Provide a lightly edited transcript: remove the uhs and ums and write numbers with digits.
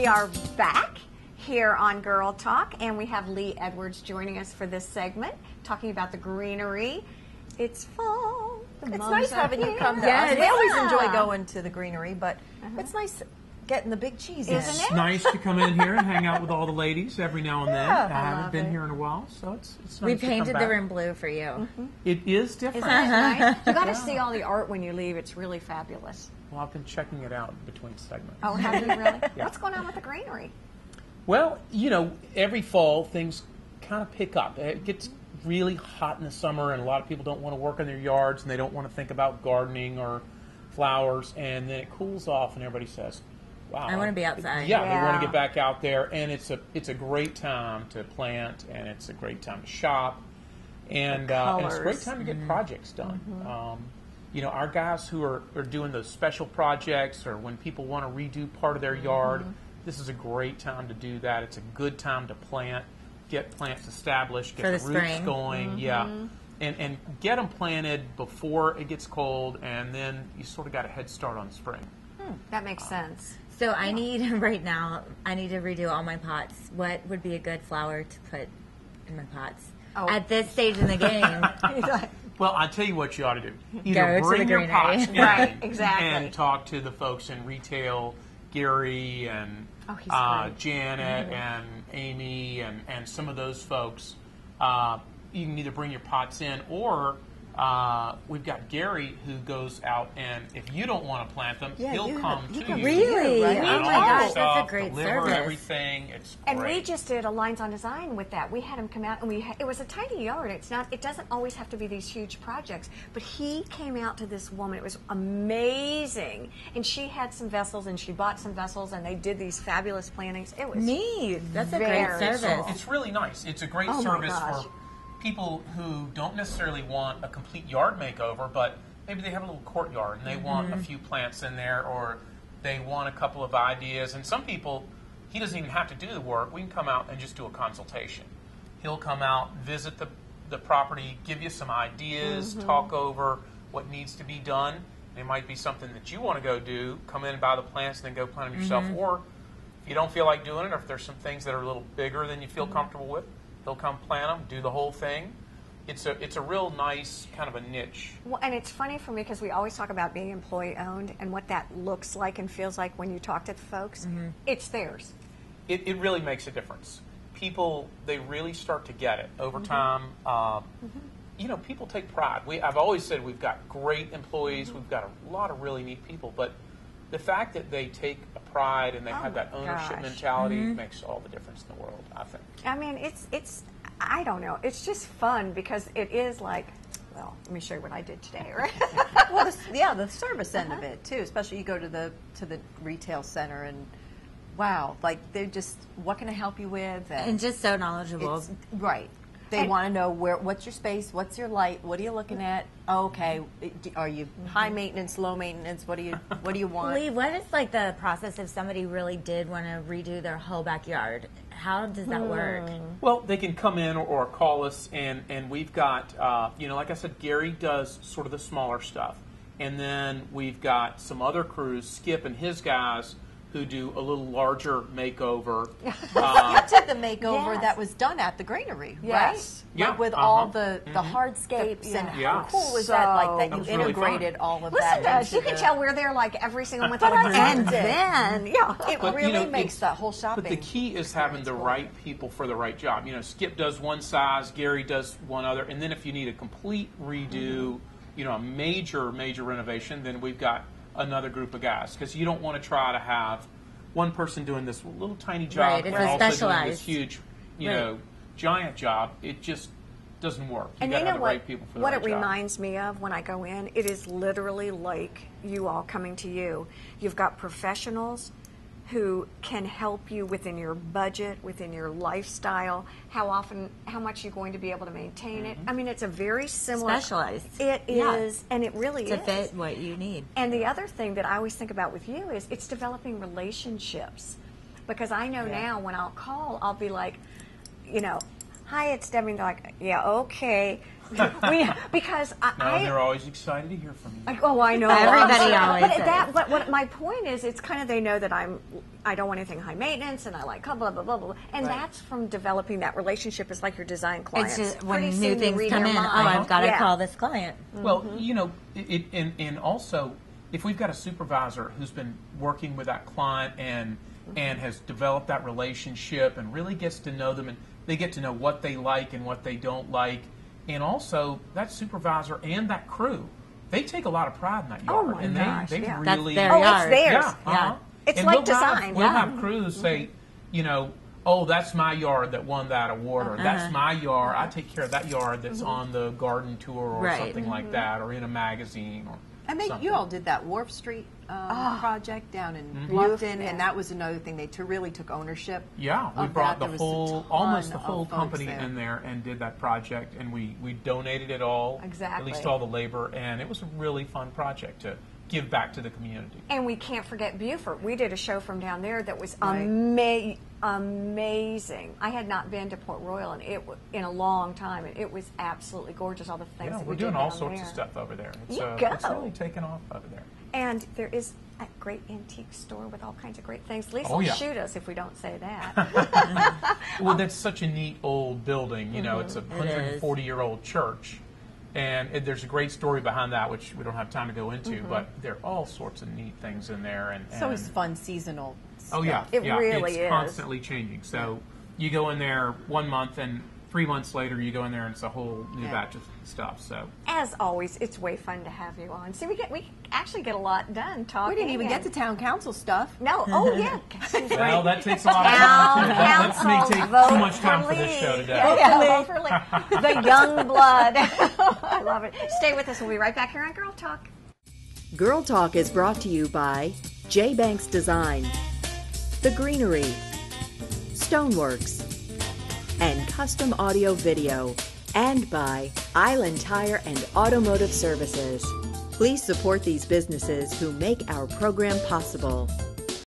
are back here on Girl Talk, and we have Lee Edwards joining us for this segment, talking about the greenery. It's fall. It's nice having you come to us. We always enjoy going to the greenery, but it's nice getting the big cheese in. Isn't it? It's nice to come in here and hang out with all the ladies every now and then. Yeah, I haven't been here in a while, so it's nice We to come painted back. the room blue for you. It is different. Isn't that nice? You got to see all the art when you leave. It's really fabulous. Well, I've been checking it out between segments. Oh, have you really? Yeah. What's going on with the greenery? Well, you know, every fall things kind of pick up. It gets really hot in the summer, and a lot of people don't want to work in their yards, and they don't want to think about gardening or flowers, and then it cools off, and everybody says, wow. I want to be outside. Yeah, they want Yeah. to get back out there, and it's a great time to plant, and it's a great time to shop, and it's a great time to get projects done. You know, our guys who are doing those special projects, or when people want to redo part of their yard, this is a great time to do that. It's a good time to plant, get plants established, get For the the roots spring. going, and get them planted before it gets cold, and then you sort of got a head start on spring. That makes sense. So I need, right now, I need to redo all my pots. What would be a good flower to put in my pots? Oh. At this stage in the game. Well, I'll tell you what you ought to do. Go Either to bring the your greenery. pots in Right, exactly. and talk to the folks in retail, Gary and he's great. Janet and Amy and some of those folks. You can either bring your pots in, or we've got Gary who goes out, and if you don't want to plant them, he'll come to you. Really? And Oh my all the gosh, that's stuff, a great deliver service. everything. It's And great. we just did a Lines on Design with that. We had him come out, and it was a tiny yard. It doesn't always have to be these huge projects. But he came out to this woman. It was amazing. And she had some vessels, and she bought some vessels, and they did these fabulous plantings. It was Neat. That's a very great service. cool. It's really nice. It's a great Oh my service gosh. for people who don't necessarily want a complete yard makeover, but maybe they have a little courtyard and they want a few plants in there, or they want a couple of ideas. And some people, he doesn't even have to do the work. We can come out and just do a consultation. He'll come out, visit the property, give you some ideas, talk over what needs to be done. It might be something that you want to go do, come in and buy the plants and then go plant them yourself. Or if you don't feel like doing it, or if there's some things that are a little bigger than you feel comfortable with, he'll come plant them, do the whole thing. It's a real nice kind of a niche. Well, and it's funny for me because we always talk about being employee-owned and what that looks like and feels like when you talk to the folks. It's theirs. It really makes a difference. People, they really start to get it over time. You know, people take pride. I've always said we've got great employees. We've got a lot of really neat people, but the fact that they take a pride and they have that ownership gosh. mentality makes all the difference in the world, I think. I mean, it's I don't know. It's just fun because it is like, well, let me show you what I did today, right? Well, the service end of it too. Especially you go to the retail center and wow, like they're just, what can I help you with? And just so knowledgeable. Right. They And- want to know what's your space, what's your light, what are you looking at? Oh, okay, are you high maintenance, low maintenance? What do you want? Lee, what is like the process if somebody really did want to redo their whole backyard? How does that work? Well, they can come in or call us, and we've got, you know, like I said, Gary does sort of the smaller stuff. And then we've got some other crews, Skip and his guys, who do a little larger makeover. You did the makeover Yes. that was done at the greenery, Yes. right? Yeah, Like with all uh-huh. the hardscapes and Yeah. how cool was that? Like that That you was really integrated fun. all of Listen to that. us. You into can the- tell we're there like every single month. But I and loved it. then, yeah. It But, really you know, makes it's- that whole shopping. But the key is having the right people for the right job. You know, Skip does one size, Gary does one other, and then if you need a complete redo, you know, a major renovation, then we've got another group of guys, because you don't want to try to have one person doing this little tiny job Right, and it's also doing this specialized. huge, you know, giant job. It just doesn't work. And got you to know have the what? right people for the What right it job. reminds me of when I go in, it is literally like you all coming to you. You've got professionals who can help you within your budget, within your lifestyle, how much you're going to be able to maintain it. I mean, it's a very similar. Specialized. It Yeah. is, and it really To is. fit what you need. And the other thing that I always think about with you is it's developing relationships. Because I know now when I'll call, I'll be like, you know, hi, it's Debbie. And they're like, yeah, okay. Because No, they're always excited to hear from you. oh, I know. Everybody always But is. what my point is, it's kind of they know that I don't want anything high maintenance, and I like blah blah blah blah blah. And Right. that's from developing that relationship. It's like your design clients. It's just when Pretty new soon you things read come their in. Oh, mind. I've got to Yeah. call this client. Well, you know, and also, if we've got a supervisor who's been working with that client and has developed that relationship and really gets to know them, and they get to know what they like and what they don't like, and also that supervisor and that crew, they take a lot of pride in that Oh, yard, my and gosh, they yeah. That's really their Oh, yard. it's theirs. yeah, Yeah. It's and like we'll design. We'll Yeah. have crews say, you know, oh, that's my yard that won that award, or that's my yard. I take care of that yard that's on the garden tour or Right. something like that, or in a magazine or And something. you all did that Wharf Street project down in Bluffton, Yeah. and that was another thing. They really took ownership. Yeah, we of brought that. the There was a whole, ton almost the of whole folks company there. in there and did that project, and we donated it all, Exactly. at least all the labor, and it was a really fun project to give back to the community. And we can't forget Beaufort. We did a show from down there that was Right. amazing. I had not been to Port Royal in a long time, and it was absolutely gorgeous. All the things Yeah, that we're we doing did all down sorts there. of stuff over there. You It's go. really taken off over there. And there is a great antique store with all kinds of great things. Lisa Oh, will yeah. shoot us if we don't say that. Well, that's such a neat old building. You know, it's a It is. 140-year-old church, and there's a great story behind that, which we don't have time to go into. But there are all sorts of neat things in there, and It's always fun seasonal oh yeah, It yeah, really it's is. constantly changing. So you go in there 1 month, and 3 months later you go in there, and it's a whole new Yeah. batch of stuff. So As always, it's way fun to have you on. See, we actually get a lot done talking. We didn't even get to and- town council stuff. No, oh yeah. well, that takes a lot of time. Too. That may take Vote too much time for for this show Lee. today. Yeah, vote for Lee. The young blood. I love it. Stay with us. We'll be right back here on Girl Talk. Girl Talk is brought to you by J. Banks Design, The Greenery, Stoneworks, and Custom Audio Video, and by Island Tire and Automotive Services. Please support these businesses who make our program possible.